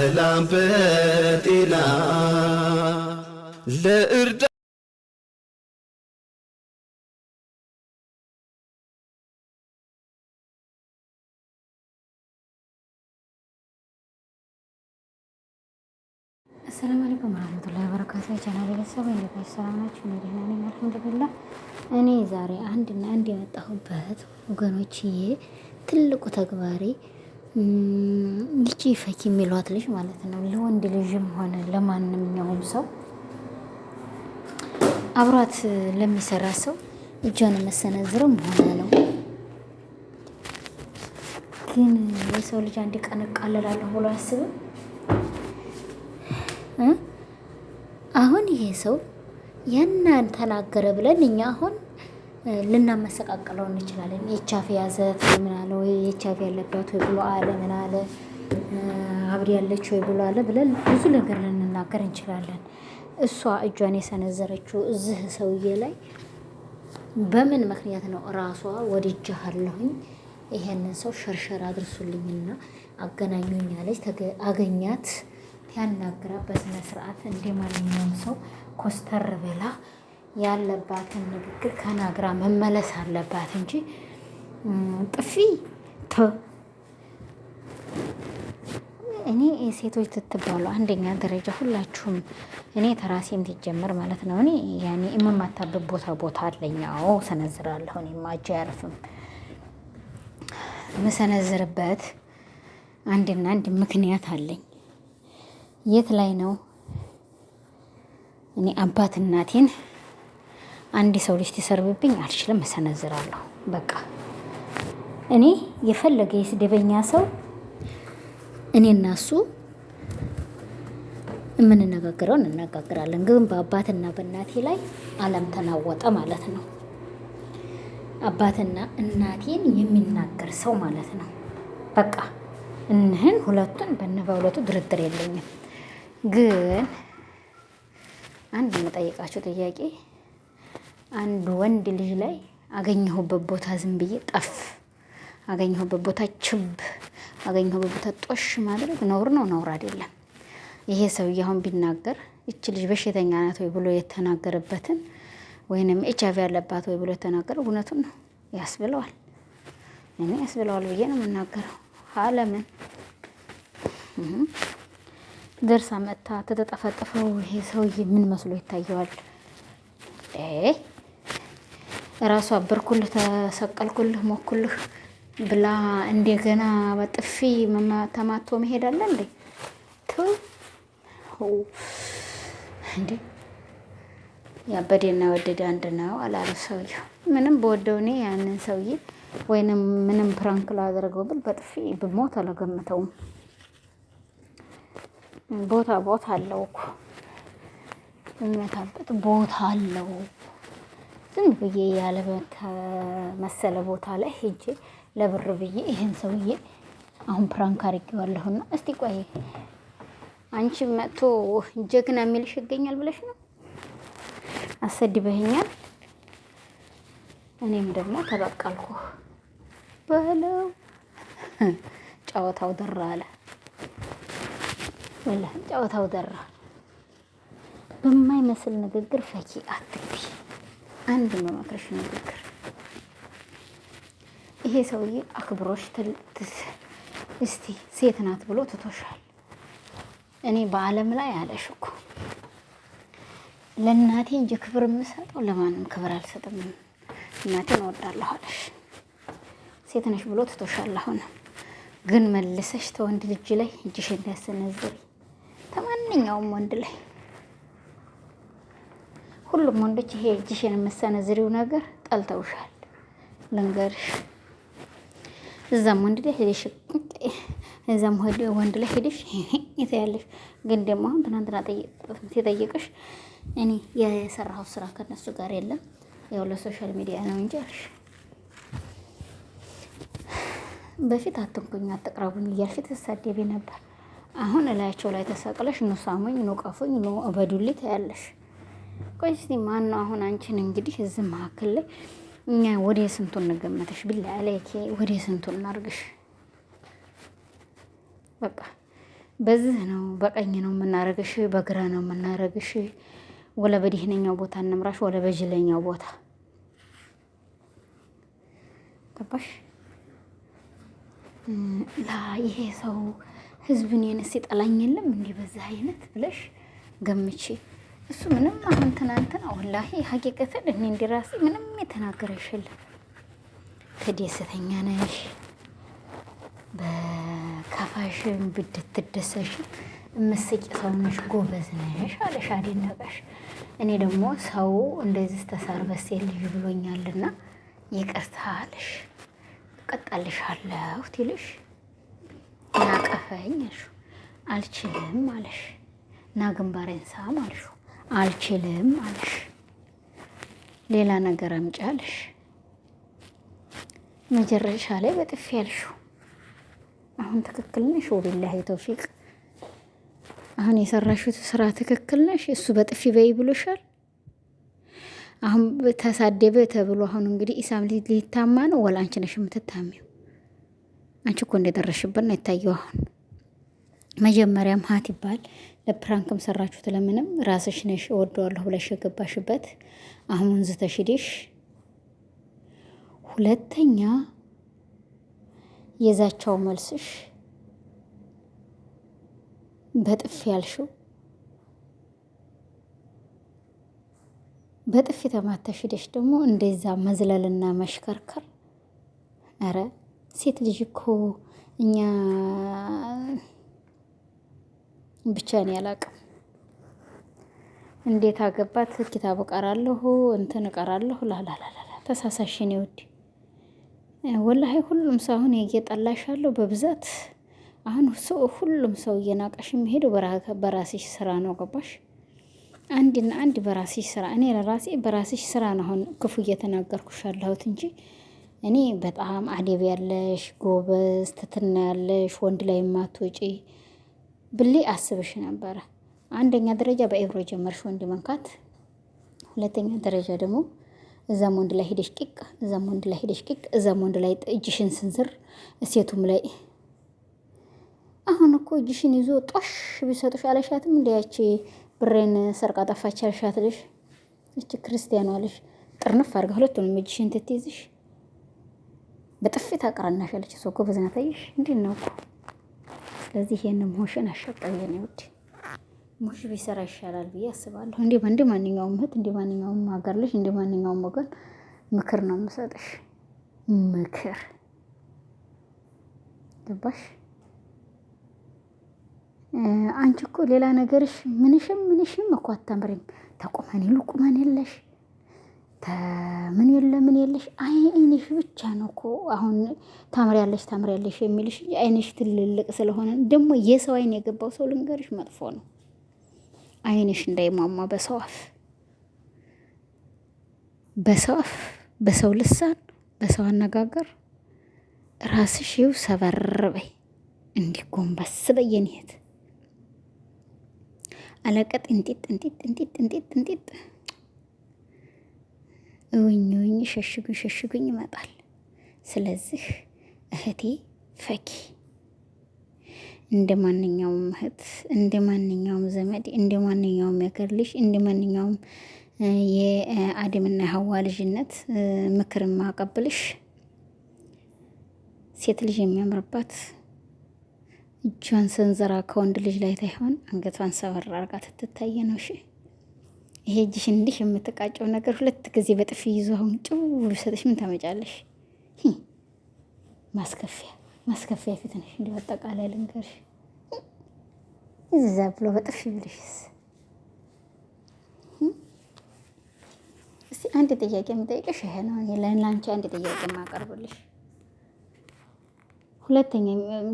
በሰላም በጤና ለእርዳ አሰላሙ አለይኩም ወራህመቱላሂ ወበረካቱህ። ቻናሌ ቤተሰብ እንዴት ናችሁ? ሰላም ናችሁ? እኔ ደህና ነኝ አልሐምዱሊላህ። እኔ ዛሬ አንድና አንድ የመጣሁበት ወገኖችዬ ትልቁ ተግባሬ ይቺ ፈኪ የሚሏት ልጅ ማለት ነው ለወንድ ልጅም ሆነ ለማንኛውም ሰው አብሯት ለሚሰራ ሰው እጇን መሰነዝርም ሆነ ነው። ግን የሰው ልጅ አንድ ቀን እቃለላለሁ ብሎ አያስብም። አሁን ይሄ ሰው ያንን ተናገረ ብለን እኛ አሁን ልናመሰቃቀለው እንችላለን። የቻፍ ያዘት ምን አለ ወይ የቻፍ ያለባት ወይ ብሎ አለ ምን አለ አብሪ ያለች ወይ ብሎ አለ ብለን ብዙ ነገር ልንናገር እንችላለን። እሷ እጇን የሰነዘረችው እዚህ ሰውዬ ላይ በምን ምክንያት ነው? ራሷ ወድጄሃለሁኝ ይሄንን ሰው ሸርሸር አድርሱልኝና አገናኙኝ አለች። አገኛት ያናግራ በስነ ስርዓት እንደ ማንኛውም ሰው ኮስተር ብላ ያለባትን ንግግር ከናግራ መመለስ አለባት እንጂ ጥፊ እኔ ሴቶች ትትባሉ አንደኛ ደረጃ ሁላችሁም እኔ ተራሴም ትጀምር ማለት ነው። እኔ ያኔ የምማታበት ቦታ አለኛው ሰነዝራለሁ። እኔ ማጅ አያርፍም መሰነዝርበት አንድና አንድ ምክንያት አለኝ። የት ላይ ነው? እኔ አባት እናቴን አንድ ሰው ልጅ ትሰርብብኝ አልችልም፣ እሰነዝራለሁ። በቃ እኔ የፈለገ የስደበኛ ሰው እኔና እሱ የምንነጋገረውን እንነጋገራለን። ግን በአባትና በእናቴ ላይ ዓለም ተናወጠ ማለት ነው። አባትና እናቴን የሚናገር ሰው ማለት ነው። በቃ እነህን ሁለቱን በሁለቱ ድርድር የለኝም። ግን አንድ የምጠይቃቸው ጥያቄ አንድ ወንድ ልጅ ላይ አገኘሁበት ቦታ ዝም ብዬ ጠፍ፣ አገኘሁበት ቦታ ችብ፣ አገኘሁበት ቦታ ጦሽ ማድረግ ነውር ነው? ነውር አይደለም። ይሄ ሰውዬ አሁን ቢናገር እች ልጅ በሽተኛ ናት ወይ ብሎ የተናገረበትን ወይንም ኤችአይቪ ያለባት ወይ ብሎ የተናገረው እውነቱን ነው ያስብለዋል። እኔ ያስብለዋል ብዬ ነው የምናገረው። አለምን ደርሳ መጥታ ተተጠፈጠፈው ይሄ ሰውዬ ምን መስሎ ይታየዋል? ራሷ አበርኩልህ ተሰቀልኩልህ ሞኩልህ ብላ እንደገና በጥፊ ተማቶ መሄድ አለ እንዴ? እንዴ ያበደና ወደደ አንድ ነው አላለ ሰውዬው። ምንም በወደው እኔ ያንን ሰውዬ ወይንም ምንም ፕራንክ ላደረገው ብል በጥፊ ብሞት አልገምተውም። ቦታ አለው እኮ የሚመታበት ቦታ አለው። ዝም ብዬ ያለበት መሰለ ቦታ ላይ ሄጄ ለብር ብዬ ይሄን ሰውዬ አሁን ፕራንክ አድርጌዋለሁና እስቲ ቆይ አንቺ መጥቶ ጀግና የሚልሽ ይገኛል ብለሽ ነው አሰድበኸኛል፣ እኔም ደግሞ ተበቀልኩ በለው። ጨዋታው ደራ አለ ወላሂ ጨዋታው ደራ። በማይመስል ንግግር ፈኪ አትቢ። አንድ መመክረሽ ንግግር ይሄ ሰውዬ አክብሮሽ እስቲ ሴት ናት ብሎ ትቶሻል። እኔ በዓለም ላይ አለሽ እኮ ለእናቴ እንጂ ክብር የምሰጠው ለማንም ክብር አልሰጥም። እናቴን እወዳለሁ አለሽ። ሴት ነሽ ብሎ ትቶሻል። አሁን ግን መልሰሽ ተወንድ ልጅ ላይ እጅሽ እንዳያሰነዝሪ ተማንኛውም ወንድ ላይ ሁሉም ወንዶች ይሄ እጅሽን የምትሰነዝሪው ነገር ጠልተውሻል። ልንገርሽ እዛም ወንድ ላይ ሄደሽ እዛም ወንድ ላይ ሄደሽ ይታያለሽ። ግን ደግሞ አሁን ትናንትና ጠየቀሽ እኔ የሰራው ስራ ከነሱ ጋር የለም ያው ለሶሻል ሚዲያ ነው እንጂ አልሽ። በፊት አትንኩኝ አትቅረቡኝ እያልሽ ትሳደቢ ነበር። አሁን እላያቸው ላይ ተሰቅለሽ ኑ ሳሙኝ ኑ ቀፉኝ ኑ እበዱልኝ ታያለሽ። ቆይ እስቲ ማን ነው አሁን አንቺን እንግዲህ እዚህ መካከል ላይ እኛ ወደ ስንቱን እንገመተሽ? ቢላ አለኪ ወደ ስንቱን እናርግሽ? በቃ በዚህ ነው በቀኝ ነው የምናረግሽ፣ በግራ ነው የምናረግሽ፣ ወለ በዲህነኛው ቦታ እንምራሽ፣ ወለ በጅለኛው ቦታ ገባሽ? ላ ይሄ ሰው ህዝብን የነስ ይጠላኝ የለም እንዲህ በዚህ አይነት ብለሽ ገምቼ እሱ ምንም አሁን ትናንትና ወላሂ ሀቂቀትን እኔ እንዲራሴ ምንም የተናገረሽ የለም። ተደስተኛ ነሽ፣ በከፋሽም ብትደሰሽ እምስቂ ሰው ነሽ፣ ጎበዝ ነሽ አለሽ፣ አደነቀሽ። እኔ ደግሞ ሰው እንደዚህ ተሳርበስ ልጅ ብሎኛልና ይቅርታ አለሽ፣ እቀጣልሻለሁ ትልሽ ናቀፈኝ አልሽ፣ አልችልም አለሽ፣ ና ግንባሬን ሳም አልሽ፣ አልችልም አለሽ፣ ሌላ ነገር አምጪ አለሽ። መጨረሻ ላይ በጥፊ ያልሽው። አሁን ትክክል ነሽ፣ ወቢላሂ ተውፊቅ። አሁን የሰራሽው ስራ ትክክል ነሽ። እሱ በጥፊ በይ ብሎሻል። አሁን ተሳደበ ተብሎ አሁን እንግዲህ ኢሳም ሊታማ ነው ወላ አንቺ ነሽ የምትታሚው? አንቺ እኮ እንደደረሽበት ነው የታየው። አሁን መጀመሪያም ሀት ይባል ለፕራንክም ሰራችሁት ለምንም ራስሽ ነሽ እወደዋለሁ ብለሽ የገባሽበት። አሁን ወንዝተሽ ሂደሽ ሁለተኛ የዛቻው መልስሽ በጥፊ ያልሽው በጥፊ ተማተሽ ሂደሽ ደግሞ እንደዛ መዝለልና መሽከርከር። አረ ሴት ልጅ እኮ እኛ ብቻ ነው ያላቅም። እንዴት አገባት ኪታብ እቀራለሁ እንትን እቀራለሁ ላላላላ ተሳሳሽን ይወድ ወላሂ ሁሉም ሰው አሁን እየጠላሻለሁ በብዛት። አሁን ሁሉም ሰው እየናቀሽ የሚሄደው በራስሽ ስራ ነው። ገባሽ? አንድና አንድ በራስሽ ስራ። እኔ ለራሴ በራስሽ ስራ ነው አሁን ክፉ እየተናገርኩሽ ያለሁት እንጂ እኔ በጣም አደብ ያለሽ ጎበዝ ትትና ያለሽ ወንድ ላይ ማትወጪ ብሌ አስብሽ ነበረ። አንደኛ ደረጃ በኤብሮ ጀመርሽ ወንድ መንካት፣ ሁለተኛ ደረጃ ደግሞ እዛም ወንድ ላይ ሄደሽ ቂቅ፣ እዛም ወንድ ላይ ሄደሽ ቂቅ፣ እዛም ወንድ ላይ እጅሽን ስንዝር እሴቱም ላይ። አሁን እኮ እጅሽን ይዞ ጦሽ ቢሰጡሽ አለሻትም እንዲያቺ ብሬን ሰርቃ ጠፋች አልሻት ልሽ እቺ ክርስቲያኗ ልሽ ጥርንፍ አድርጋ ሁለቱንም እጅሽን ትትይዝሽ በጥፊት አቀራናሻለች። እሷ እኮ በዝናታይሽ እንዴት ነው እኮ። ስለዚህ ይሄንን ሞሽን አሸቀየን ይወድ ሙሽ ቢሰራ ይሻላል ብዬ አስባለሁ። እንደ ማንኛውም እህት፣ እንደ ማንኛውም ሀገር ልጅ፣ እንደ ማንኛውም ወገን ምክር ነው የምሰጥሽ። ምክር ገባሽ? አንቺ እኮ ሌላ ነገርሽ ምንሽም እኮ አታምሪም። ተቆመን ይሉ ቁመን የለሽ ምን የለሽ አይንሽ ብቻ ነው እኮ አሁን ታምሪያለሽ የሚልሽ አይንሽ ትልልቅ ስለሆነ ደግሞ የሰው አይን የገባው ሰው ልንገርሽ መጥፎ ነው። አይንሽ እንዳይሟሟ በሰው አፍ በሰው ልሳን በሰው አነጋገር ራስሽ ይው ሰበር በይ እንዲጎንበስ በየኔት አለቀጥ እንጢጥ እውኝ ሸሽጉኝ ይመጣል። ስለዚህ እህቴ ፈኪ እንደ ማንኛውም እህት፣ እንደ ማንኛውም ዘመድ፣ እንደ ማንኛውም ያገር ልጅ፣ እንደ ማንኛውም የአደምና ሐዋ ልጅነት ምክር ማቀብልሽ ሴት ልጅ የሚያምርባት እጇን ሰንዝራ ከወንድ ልጅ ላይ ታይሆን አንገቷን ሰበር አርጋ ትታየ ነው። እሺ ይሄ እጅሽ እንዲህ የምትቃጨው ነገር ሁለት ጊዜ በጥፊ ይዞ አሁን ጭው ብሰጥሽ ምን ታመጫለሽ? ማስከፊያ ፊት ነሽ። እንዲህ አጠቃላይ ልንገርሽ እዛ ብሎ በጥፊ ብልሽስ። እስቲ አንድ ጥያቄ የምጠይቅሽ ይሄ ነው። ለአንቺ አንድ ጥያቄ የማቀርብልሽ። ሁለተኛ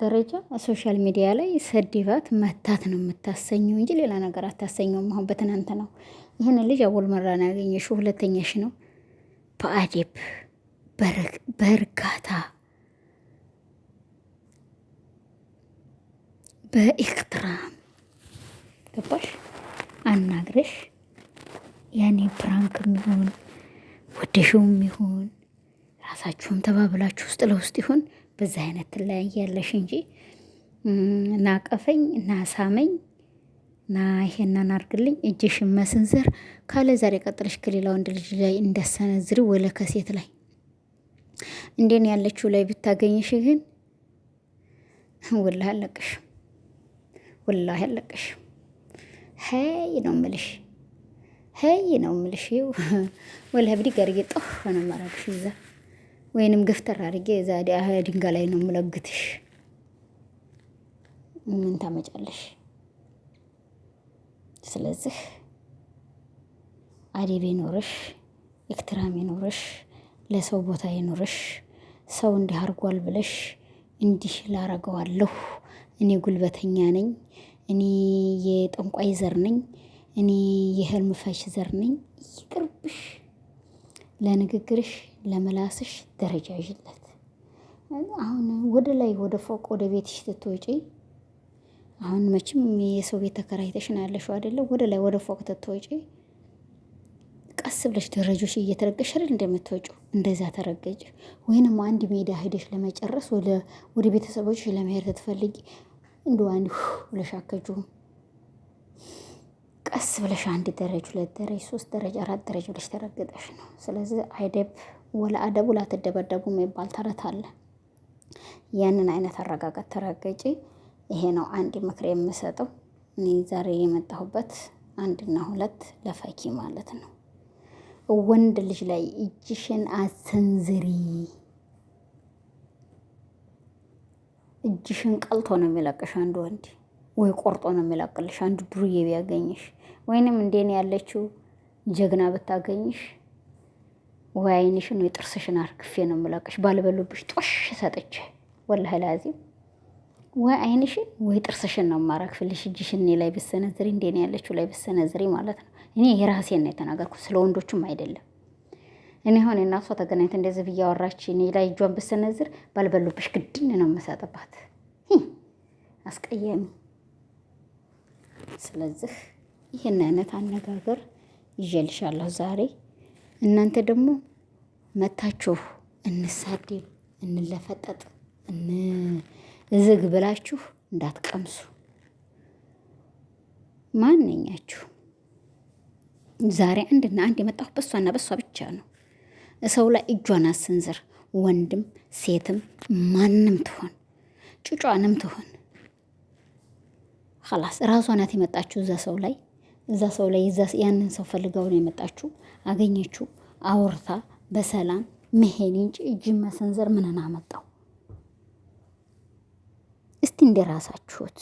ደረጃ ሶሻል ሚዲያ ላይ ሰዲባት መታት ነው የምታሰኘው እንጂ ሌላ ነገር አታሰኘውም። አሁን በትናንት ነው ይህን ልጅ አወል መራን ያገኘሽው። ሁለተኛሽ ነው በአዴብ በእርጋታ በኢክትራም ገባሽ አናግረሽ ያኔ ፕራንክ የሚሆን ወደሽውም ይሁን ራሳችሁም ተባብላችሁ ውስጥ ለውስጥ ይሁን በዛ አይነት ትለያያለሽ እንጂ ናቀፈኝ ናሳመኝ ና ይሄንን አርግልኝ እጅሽን መስንዘር ካለ ዛሬ ቀጥለሽ ከሌላ ወንድ ልጅ ላይ እንዳሰነዝሪ ወለ ከሴት ላይ እንደኔ ያለችው ላይ ብታገኝሽ ግን ወላሂ አለቅሽ ወላሂ አለቅሽ ሄይ ነው የምልሽ ሄይ ነው የምልሽ ወላሂ ብዲ ጋርዬ ጦፍ ነው ማራክሽ እዛ ወይንም ገፍተር አድርጌ እዛ ድንጋይ ላይ ነው የምለግትሽ ምን ታመጫለሽ ስለዚህ አደብ ይኖርሽ ኢክትራም ይኖርሽ ለሰው ቦታ ይኖርሽ ሰው እንዲህ አርጓል ብለሽ እንዲህ ላረገዋለሁ እኔ ጉልበተኛ ነኝ እኔ የጠንቋይ ዘር ነኝ እኔ የህልም ፈች ዘር ነኝ ይቅርብሽ ለንግግርሽ ለመላስሽ ደረጃ ይዤለት አሁን ወደ ላይ ወደ ፎቅ ወደ ቤትሽ ትትወጪ አሁን መቼም የሰው ቤት ተከራይተሽ ነው ያለሽው አይደለ ወደ ላይ ወደ ፎቅ ትትወጪ ቀስ ብለሽ ደረጃሽ እየተረገሽ አይደል እንደምትወጪው እንደዛ ተረገጭ ወይንም አንድ ሜዳ ሄደሽ ለመጨረስ ወደ ቤተሰቦችሽ ለመሄድ ትፈልጊ እንደው አንድ ብለሽ አከጁ ቀስ ብለሽ አንድ ደረጃ ሁለት ደረጃ ሶስት ደረጃ አራት ደረጃ ብለሽ ተረገጠሽ ነው ስለዚህ አይደብ ወላ አደብ ወላ ተደበደቡ የሚባል ተረት አለ ያንን አይነት አረጋጋት ተረገጪ ይሄ ነው አንድ ምክር የምሰጠው እኔ ዛሬ የመጣሁበት አንድና ሁለት ለፈኪ ማለት ነው ወንድ ልጅ ላይ እጅሽን አሰንዝሪ እጅሽን ቀልቶ ነው የሚለቅሽ አንድ ወንድ ወይ ቆርጦ ነው የሚለቅልሽ አንድ ዱርዬ ቢያገኝሽ ወይንም እንደኔ ያለችው ጀግና ብታገኝሽ ወይ አይንሽን ወይ ጥርስሽን አርግፌ ነው የሚለቅሽ ባልበሉብሽ ጦሽ ሰጥቼ ወላሂ ላዚም ወይ አይንሽን ወይ ጥርስሽን ነው ማራክፍልሽ እጅሽን እኔ ላይ በሰነዝሪ እንደኔ ያለችው ላይ በሰነዝሪ ማለት ነው እኔ የራሴን ነው የተናገርኩት ስለ ወንዶችም አይደለም እኔ አሁን እናሷ ተገናኝተን እንደዚህ ብያወራች እኔ ላይ እጇን በሰነዝር ባልበሉብሽ ግድን ነው መሰጠባት አስቀየሚ ስለዚህ ይሄን አይነት አነጋገር ይዤልሻለሁ ዛሬ እናንተ ደግሞ መታችሁ እንሳደብ እንለፈጠጥ ዝግ ብላችሁ እንዳትቀምሱ ማንኛችሁ ዛሬ አንድና አንድ የመጣሁ በሷና በሷ ብቻ ነው ሰው ላይ እጇን አሰንዝር ወንድም ሴትም ማንም ትሆን ጩጫንም ትሆን خلاص ራሷ ናት የመጣችሁ እዛ ሰው ላይ ያንን ሰው ፈልጋው ነው የመጣችሁ አገኘችሁ አውርታ በሰላም መሄድ እንጂ እጅ መሰንዘር ምንና አመጣው እስቲ እንደራሳችሁት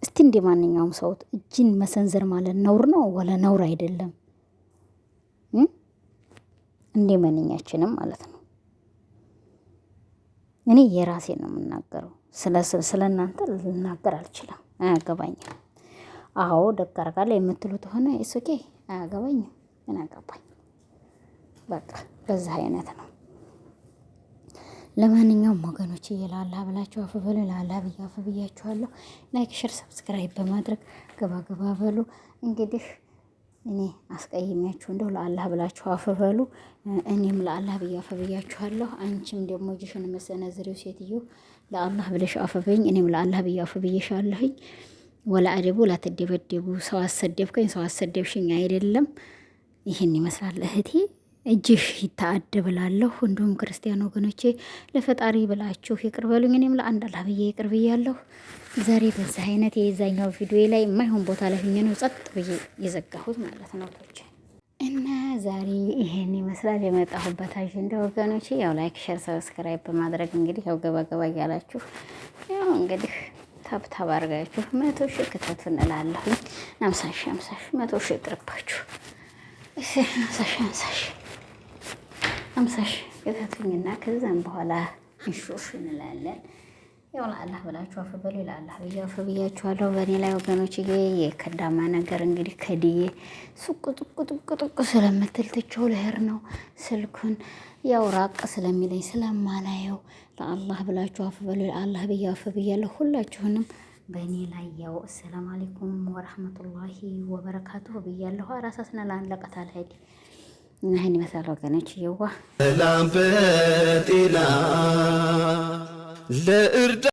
እስቲ እንደማንኛውም ሰው እጅን መሰንዘር ማለት ነውር ነው ወላ ነውር አይደለም እንደማንኛችንም ማለት ነው እኔ የራሴን ነው የምናገረው ስለናንተ ልናገር አልችልም አያገባኝም አዎ ደጋርጋለ የምትሉት ሆነ እሱኬ አያገባኝም እና አገባኝ በቃ በዛ አይነት ነው ለማንኛውም ወገኖች ይላል ብላችሁ አፈበሉ ላላ ብያችኋለሁ ላይክ ሼር ሰብስክራይብ በማድረግ ገባ በሉ እንግዲህ እኔ አስቀይሜያችሁ እንደው ለአላህ ብላችሁ አፈበሉ እኔም ለአላህ ብያችኋለሁ አንቺም ደግሞ እጅሽን መሰነዝሪው ሴትዮ ለአላህ ብለሽ አፈበኝ እኔም ለአላህ ብያችኋለሁኝ ወላ አደቡ ላተደበደቡ ሰው አሰደብከኝ ሰው አሰደብሽኝ አይደለም ይሄን ይመስላል እህቴ እጅሽ ይታደብላለሁ እንደውም ክርስቲያን ወገኖቼ ለፈጣሪ ብላችሁ ይቅር በሉኝ እኔም ለአንድ አላህ ብዬ ይቅር ብያለሁ ዛሬ በዛ አይነት የዛኛው ቪዲዮ ላይ የማይሆን ቦታ ላይ ሆኜ ነው ጸጥ ብዬ የዘጋሁት ማለት ነው እና ዛሬ ይሄን ይመስላል የመጣሁበት አጀንዳ ወገኖቼ ያው ላይክ ሼር ሰብስክራይብ በማድረግ እንግዲህ ያው ገባ እያላችሁ ያው እንግዲህ ታብታብ አድርጋችሁ 100 ሺህ ክተቱ እንላለሁ 50 ሺህ 100 ሺህ ይቅርባችሁ 50 ሺህ ከተቱኝና ከዛም በኋላ እንሹፍ እንላለን ያው ለአላህ ብላችሁ አፈበሉ ለአላህ ብያችኋለሁ በእኔ ላይ ወገኖች የከዳማ ነገር እንግዲህ ከድዬ ሱቅ ስለምትል ትቼው ልሄድ ነው ስልኩን ያው ራቅ ስለሚለኝ ስለማላየው ለአላህ ብላችሁ አፈበሉ ለአላህ ብያለሁ ሁላችሁንም በእኔ ላይ ያው ሰላም አለይኩም ወራህመቱላሂ ወበረካቱሁ ብያለሁ አራሳስና ላንለቀት አልሄድ ይህን ይመስላል ወገኖች ይዋ ሰላም በጤና ለእርዳ